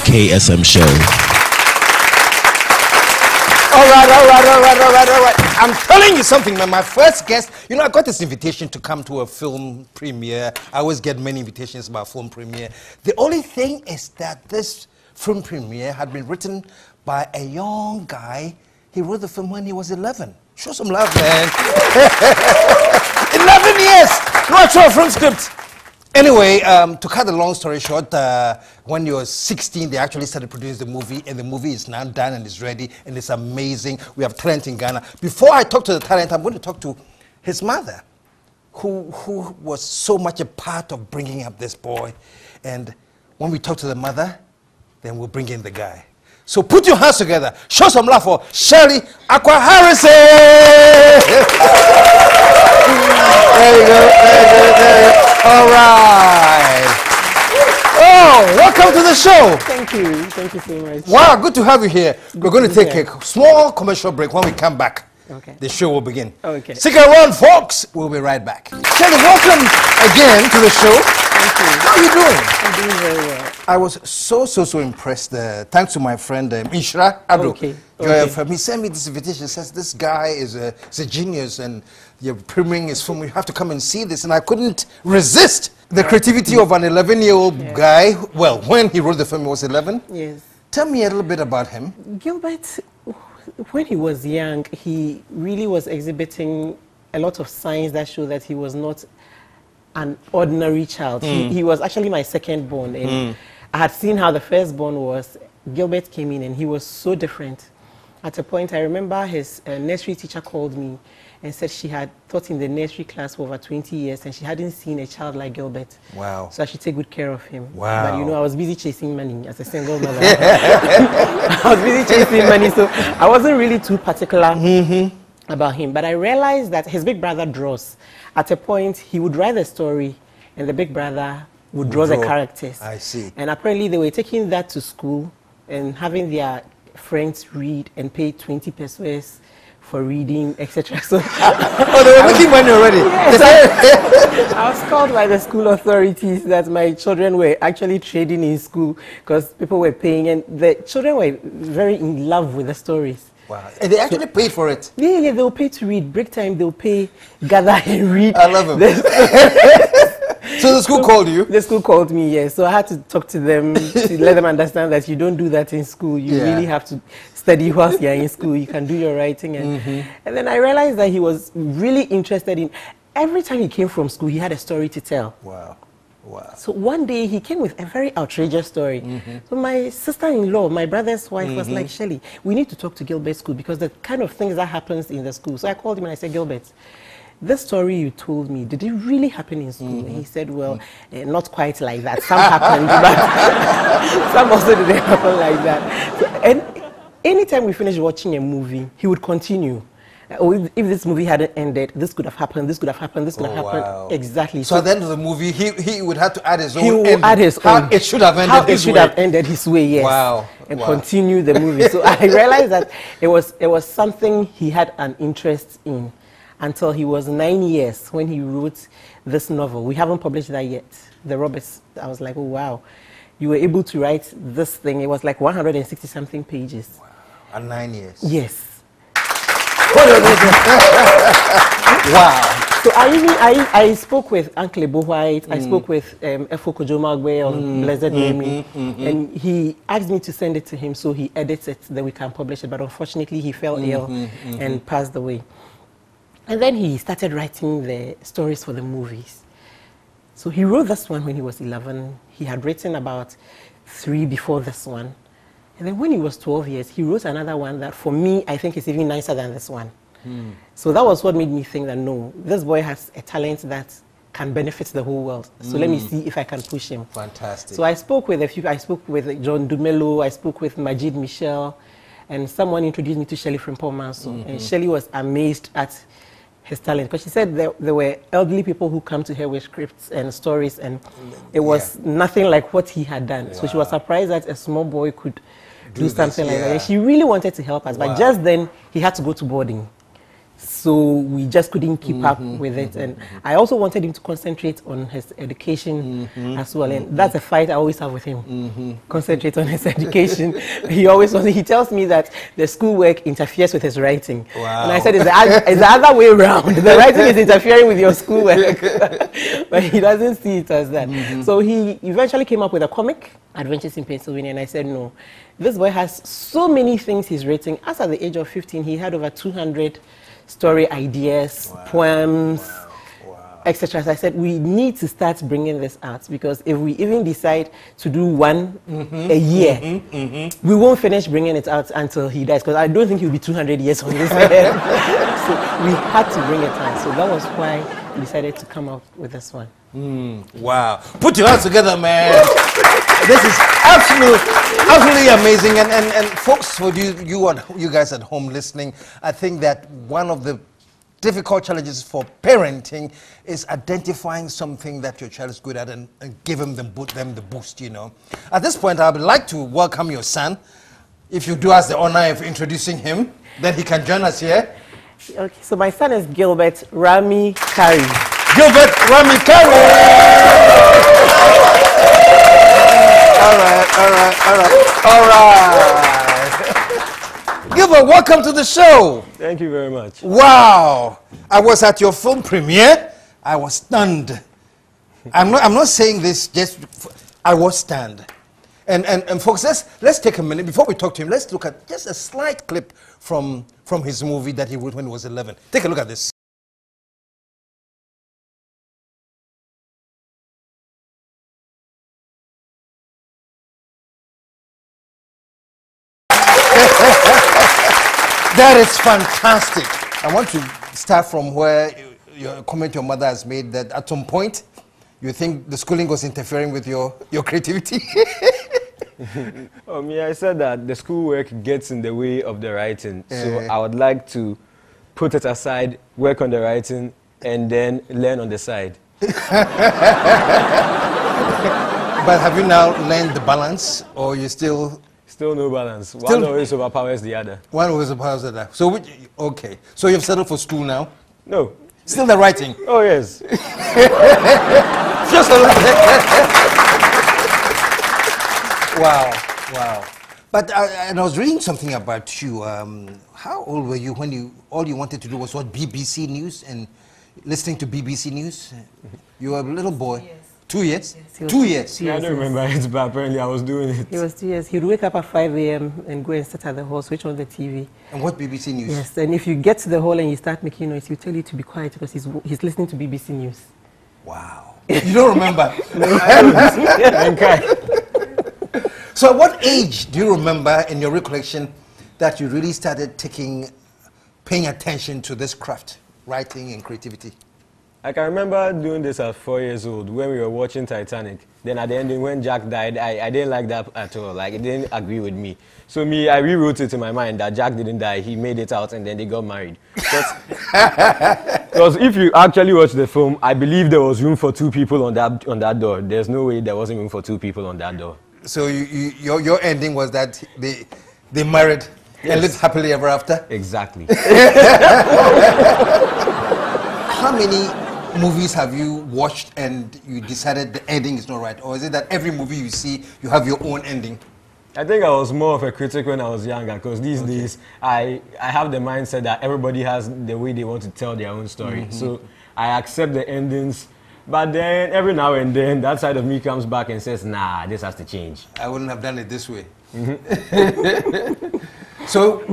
KSM Show. All right. I'm telling you something, man. My first guest, you know, I got this invitation to come to a film premiere. I always get many invitations about film premiere. The only thing is that this film premiere had been written by a young guy. He wrote the film when he was 11. Show some love, man. 11 years! No actual film script. Anyway, to cut the long story short, when you were 16, they actually started producing the movie, and the movie is now done and is ready, and it's amazing. We have talent in Ghana. Before I talk to the talent, I'm going to talk to his mother, who was so much a part of bringing up this boy. And when we talk to the mother, then we'll bring in the guy. So put your hands together. Show some love for Shirley Aqua Harrison. There you go. All right. Oh, welcome to the show. Thank you. Thank you so much. Wow, good to have you here. We're going to take a small commercial break. When we come back, the show will begin. Okay. Stick around, folks. We'll be right back. Shirley, welcome again to the show. Thank you. How are you doing? I'm doing very well. I was so impressed. Thanks to my friend Ishra Ado. Okay. He sent me this invitation. Says this guy is a genius, and you're premiering his film. You have to come and see this. And I couldn't resist the creativity of an 11-year-old guy. Well, when he wrote the film, he was 11. Yes. Tell me a little bit about him. Gilbert, when he was young, he really was exhibiting a lot of signs that show that he was not an ordinary child. He was actually my second born, and I had seen how the firstborn was. Gilbert came in and he was so different. At a point, I remember his nursery teacher called me and said she had taught in the nursery class for over 20 years and she hadn't seen a child like Gilbert. Wow. So I should take good care of him. Wow. But you know, I was busy chasing money as a single mother. I was busy chasing money, so I wasn't really too particular about him. But I realized that his big brother draws. At a point, he would write the story and the big brother would draw the characters. I see. And apparently they were taking that to school and having their friends read and pay 20 pesos for reading, etc. So oh, they were making money already. Yes, I was called by the school authorities that my children were actually trading in school because people were paying, and the children were very in love with the stories. Wow. And they actually paid for it? Yeah, they'll pay to read. Break time, they'll pay, gather and read. I love them. So the school called you? The school called me, yes. So I had to talk to them to let them understand that you don't do that in school. You really have to study whilst you're in school. You can do your writing. And then I realized that he was really interested in, every time he came from school, he had a story to tell. Wow. Wow. So one day he came with a very outrageous story. So my sister-in-law, my brother's wife, was like, Shirley, we need to talk to Gilbert's school because the kind of things that happens in the school. So I called him and I said, Gilbert, this story you told me, did it really happen in school? And he said, well, not quite like that. Some happened, but some also didn't happen like that. So, and anytime we finished watching a movie, he would continue. Oh, if this movie hadn't ended, this could have happened, this could have happened, this could have happened. Wow. Exactly. So at the end of the movie, he would have to add his own He would add his own. How it should have ended how his it should way. have ended his way, yes. Wow. And continue the movie. So I realized that it was something he had an interest in until he was 9 years when he wrote this novel. We haven't published that yet. The Roberts. I was like, oh, wow. You were able to write this thing. It was like 160-something pages. Wow. At 9 years? Yes. Wow. So I spoke with Uncle Ebo White, I spoke with Efo Kojomagwe on Gilbert Ramy, and he asked me to send it to him so he edits it, then we can publish it. But unfortunately, he fell ill and passed away. And then he started writing the stories for the movies. So he wrote this one when he was 11. He had written about 3 before this one. And then when he was 12 years, he wrote another one that for me, I think is even nicer than this one. So that was what made me think that no, this boy has a talent that can benefit the whole world. So let me see if I can push him. Fantastic. So I spoke with a few, I spoke with John Dumelo, I spoke with Majid Michel, and someone introduced me to Shirley Frimpong Manso. And Shirley was amazed at his talent because she said there were elderly people who come to her with scripts and stories, and it was nothing like what he had done. So she was surprised that a small boy could do something like that. And she really wanted to help us, but just then he had to go to boarding. So we just couldn't keep up with it. And I also wanted him to concentrate on his education as well. And that's a fight I always have with him. Concentrate on his education. He tells me that the schoolwork interferes with his writing. Wow. And I said, it's the other way around. The writing is interfering with your schoolwork. But he doesn't see it as that. So he eventually came up with a comic, Adventures in Pennsylvania, and I said, no, this boy has so many things he's written. As at the age of 15, he had over 200 story ideas, poems, etc. So I said, we need to start bringing this out, because if we even decide to do one a year, we won't finish bringing it out until he dies, because I don't think he'll be 200 years on this earth. So we had to bring it out. So that was why we decided to come up with this one. Wow. Put your hands together, man. This is absolutely amazing. And folks, for you guys at home listening, I think that one of the difficult challenges for parenting is identifying something that your child is good at and give them the boost, you know. At this point, I would like to welcome your son. If you do us the honor of introducing him, then he can join us here. Okay, so my son is Gilbert Ramy Curry. Gilbert Ramy Curry! All right. Gilbert, welcome to the show. Thank you very much. Wow. I was at your film premiere. I was stunned. I'm not saying this just, I was stunned. And folks, let's take a minute before we talk to him. Let's look at just a slight clip from his movie that he wrote when he was 11. Take a look at this. That is fantastic. I want to start from where your comment your mother has made, that at some point you think the schooling was interfering with your creativity. I said that the schoolwork gets in the way of the writing. So I would like to put it aside, work on the writing, and then learn on the side. But have you now learned the balance, or you still... Still no balance. One always overpowers the other. One always overpowers the other. So, okay. So you've settled for school now? No. Still the writing? Oh, yes. Just a Wow. But and I was reading something about you. How old were you when all you wanted to do was watch BBC News and listening to BBC News? You were a little boy. 2 years. 2 years? Yes, 2 years? I don't remember it, but apparently I was doing it. He was 2 years. He'd wake up at 5 a.m. and go and sit at the hall, switch on the TV. And what BBC News? Yes, and if you get to the hall and you start making noise, he'll tell you to be quiet because he's listening to BBC News. Wow. You don't remember? Okay. So at what age do you remember in your recollection that you really started paying attention to this craft, writing and creativity? I can remember doing this at 4 years old when we were watching Titanic. Then at the ending, when Jack died, I didn't like that at all. Like, it didn't agree with me. So I rewrote it in my mind that Jack didn't die. He made it out and then they got married. Because if you actually watch the film, I believe there was room for 2 people on that door. There's no way there wasn't room for 2 people on that door. So your ending was that they married and lived happily ever after? Exactly. How many movies have you watched and you decided the ending is not right? Or is it that every movie you see, you have your own ending? I think I was more of a critic when I was younger, because these days I have the mindset that everybody has the way they want to tell their own story. So I accept the endings, but then every now and then that side of me comes back and says, nah, this has to change. I wouldn't have done it this way. So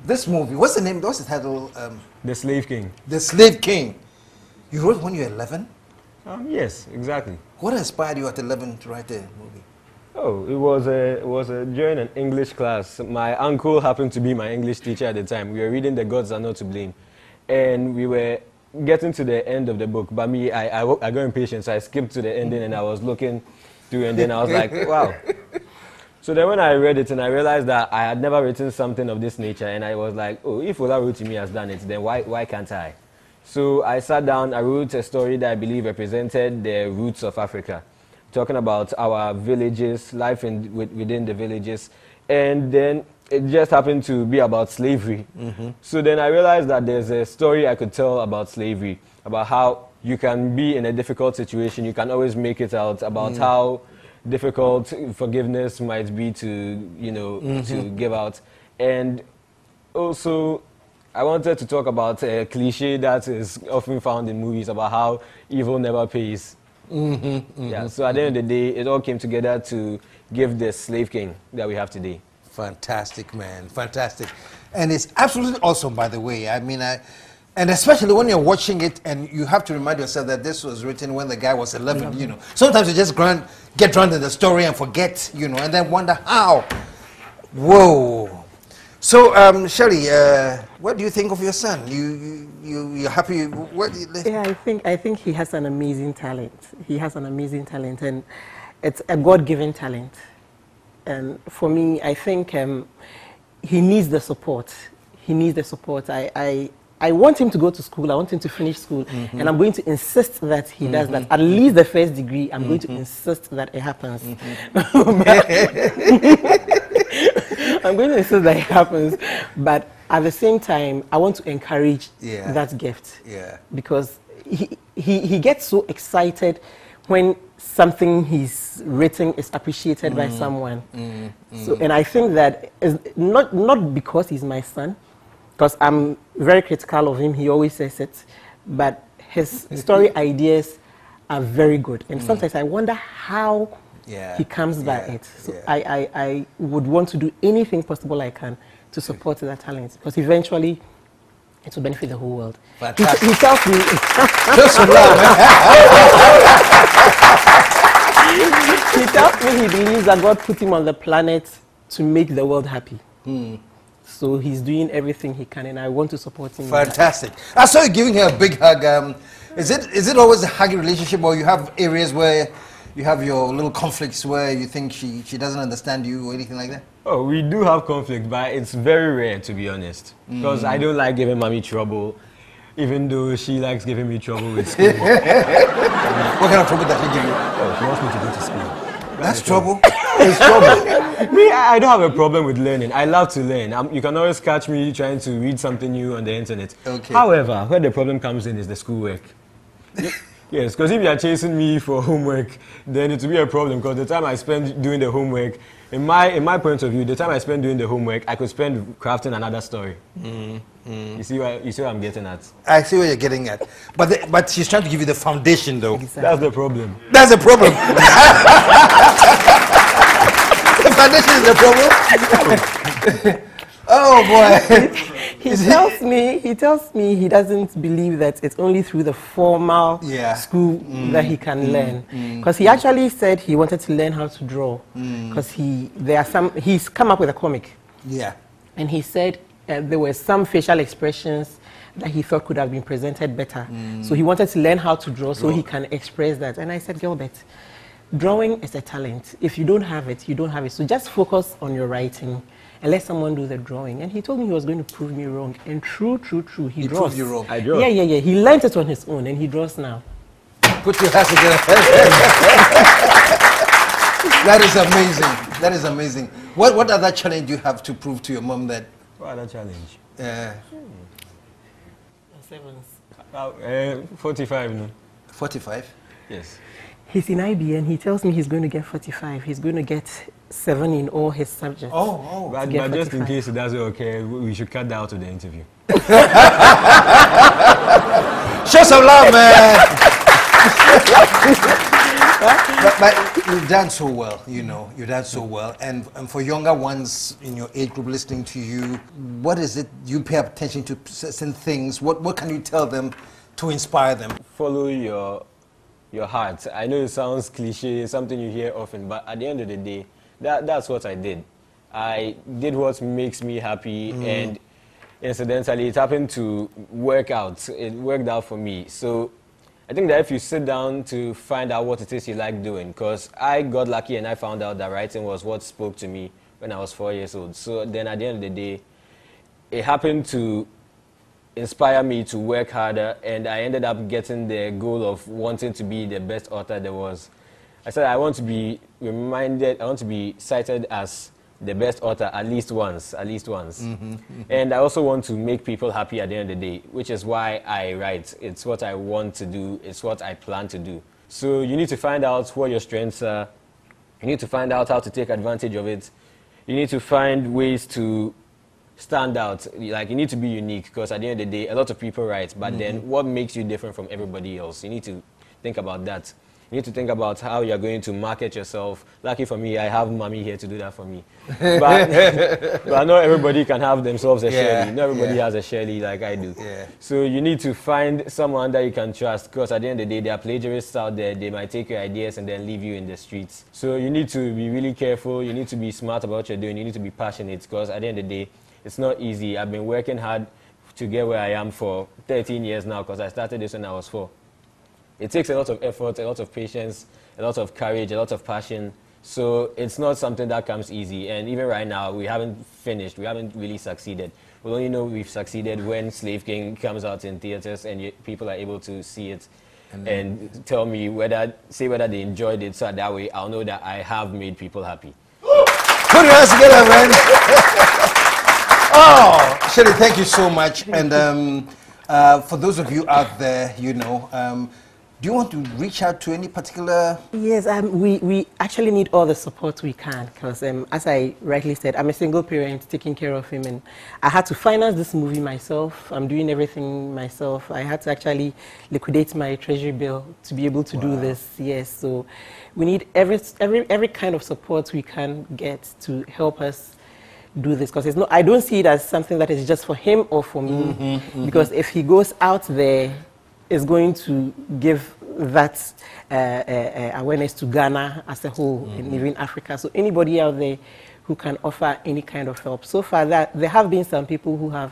this movie, what's the name, what's the title? The Slave King. The Slave King. You wrote when you were 11? Yes, exactly. What inspired you at 11 to write the movie? Oh, it was during an English class. My uncle happened to be my English teacher at the time. We were reading The Gods Are Not to Blame. And we were getting to the end of the book. But me, I got impatient, so I skipped to the ending and I was looking through, and then I was like, wow. So then when I read it and I realized that I had never written something of this nature, and I was like, oh, if Ola Rotimi has done it, then why can't I? So I sat down, I wrote a story that I believe represented the roots of Africa, talking about our villages, life within the villages. And then it just happened to be about slavery. So then I realized that there's a story I could tell about slavery, about how you can be in a difficult situation, you can always make it out, about how difficult forgiveness might be to, you know, to give out. And also, I wanted to talk about a cliche that is often found in movies about how evil never pays. Yeah, so at the end of the day, it all came together to give the slave king that we have today. Fantastic, man. Fantastic. And it's absolutely awesome, by the way. I mean, and especially when you're watching it and you have to remind yourself that this was written when the guy was 11, you know. Sometimes you just get drowned in the story and forget, you know, and then wonder how. Whoa. So, Shelley, what do you think of your son? You're happy? Yeah, I think he has an amazing talent. He has an amazing talent, and it's a God-given talent. And for me, I think he needs the support. He needs the support. I want him to go to school. I want him to finish school, and I'm going to insist that he does that. At least the first degree, I'm going to insist that it happens. I'm going to insist that it happens, but at the same time, I want to encourage that gift. Yeah. Because he gets so excited when something he's written is appreciated by someone. So, and I think that is not because he's my son, because I'm very critical of him. He always says it, but his story ideas are very good, and sometimes I wonder how he comes by it. So I would want to do anything possible I can to support that talent, because eventually it will benefit the whole world. He tells me he tells me he believes that God put him on the planet to make the world happy. So he's doing everything he can, and I want to support him. Fantastic. I saw you giving her a big hug. Is it always a huggy relationship, or you have areas where you have your little conflicts where you think she doesn't understand you or anything like that? Oh, we do have conflict, but it's very rare, to be honest. Because I don't like giving mommy trouble, even though she likes giving me trouble with school. What kind of trouble does she give you? Oh, she wants me to go to school. That's trouble. It's trouble. Me, I don't have a problem with learning. I love to learn. You can always catch me trying to read something new on the internet. Okay. However, where the problem comes in is the schoolwork. Yes, because if you are chasing me for homework, then it will be a problem, because the time I spend doing the homework, in my point of view, the time I spend doing the homework, I could spend crafting another story. You see what I'm getting at? I see what you're getting at. But she's trying to give you the foundation, though. Exactly. That's the problem. That's the problem. The foundation is the problem. Oh boy. He tells me he doesn't believe that it's only through the formal school that he can learn. Because he actually said he wanted to learn how to draw. Because he's come up with a comic. Yeah. And he said there were some facial expressions that he thought could have been presented better. So he wanted to learn how to draw so he can express that. And I said, Gilbert, drawing is a talent. If you don't have it, you don't have it. So just focus on your writing and let someone do the drawing. And he told me he was going to prove me wrong. And true, he draws. Proved you wrong. I draw. Yeah. He learned it on his own, and he draws now. Put your hands together. That is amazing. That is amazing. What other challenge do you have to prove to your mom that? What other challenge? 45, no? 45? Yes. He's in IB, and he tells me he's going to get 45. He's going to get 7 in all his subjects. But just in case it doesn't okay, we should cut that out of the interview. Show some love, man. but you've done so well, you know. You've done so well. And for younger ones in your age group listening to you, what is it you pay attention to certain things? What can you tell them to inspire them? Follow your heart. I know it sounds cliche, something you hear often, but at the end of the day, that's what I did. I did what makes me happy, and incidentally, it happened to work out. It worked out for me. So I think that if you sit down to find out what it is you like doing, because I got lucky and I found out that writing was what spoke to me when I was 4 years old. So then at the end of the day, it happened to inspire me to work harder, and I ended up getting the goal of wanting to be the best author there was. I said I want to be reminded, I want to be cited as the best author at least once. And I also want to make people happy at the end of the day, which is why I write. It's what I want to do. It's what I plan to do. So you need to find out what your strengths are. You need to find out how to take advantage of it. You need to find ways to stand out. Like, you need to be unique, because at the end of the day, a lot of people write, but then what makes you different from everybody else? You need to think about that. You need to think about how you're going to market yourself. Lucky for me, I have mommy here to do that for me. But not everybody can have themselves a Shirley. Not everybody has a Shirley like I do. So you need to find someone that you can trust, because at the end of the day, there are plagiarists out there. They might take your ideas and then leave you in the streets. So you need to be really careful. You need to be smart about what you're doing. You need to be passionate, because at the end of the day, it's not easy. I've been working hard to get where I am for 13 years now, because I started this when I was 4. It takes a lot of effort, a lot of patience, a lot of courage, a lot of passion. So it's not something that comes easy. And even right now, we haven't finished. We haven't really succeeded. We'll only know we've succeeded when Slave King comes out in theaters and people are able to see it and tell me whether they enjoyed it. So that way, I'll know that I have made people happy. Put your hands together, man. Oh, Shirley, thank you so much. And for those of you out there, you know, do you want to reach out to any particular? Yes, we actually need all the support we can, because as I rightly said, I'm a single parent taking care of him, and I had to finance this movie myself. I'm doing everything myself. I had to actually liquidate my treasury bill to be able to do this. Yes, so we need every kind of support we can get to help us do this, because I don't see it as something that is just for him or for me, because if he goes out there, is going to give that awareness to Ghana as a whole, and even Africa. So anybody out there who can offer any kind of help. So far, there have been some people who have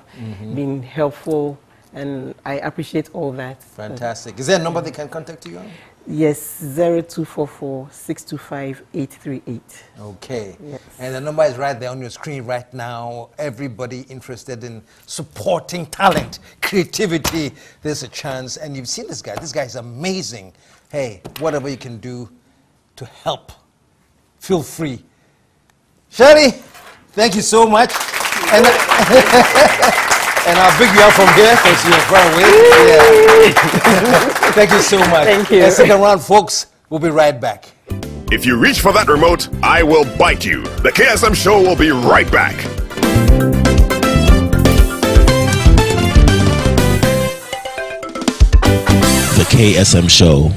been helpful, and I appreciate all that. Fantastic. Is there a number they can contact you on? Yes, 0244-625-838. Okay. Yes. And the number is right there on your screen right now. Everybody interested in supporting talent, creativity, there's a chance. And you've seen this guy. This guy is amazing. Hey, whatever you can do to help, feel free. Shirley, thank you so much. And and I'll pick you up from here because you're far away. Thank you so much. Thank you. And stick around, folks. We'll be right back. If you reach for that remote, I will bite you. The KSM Show will be right back. The KSM Show.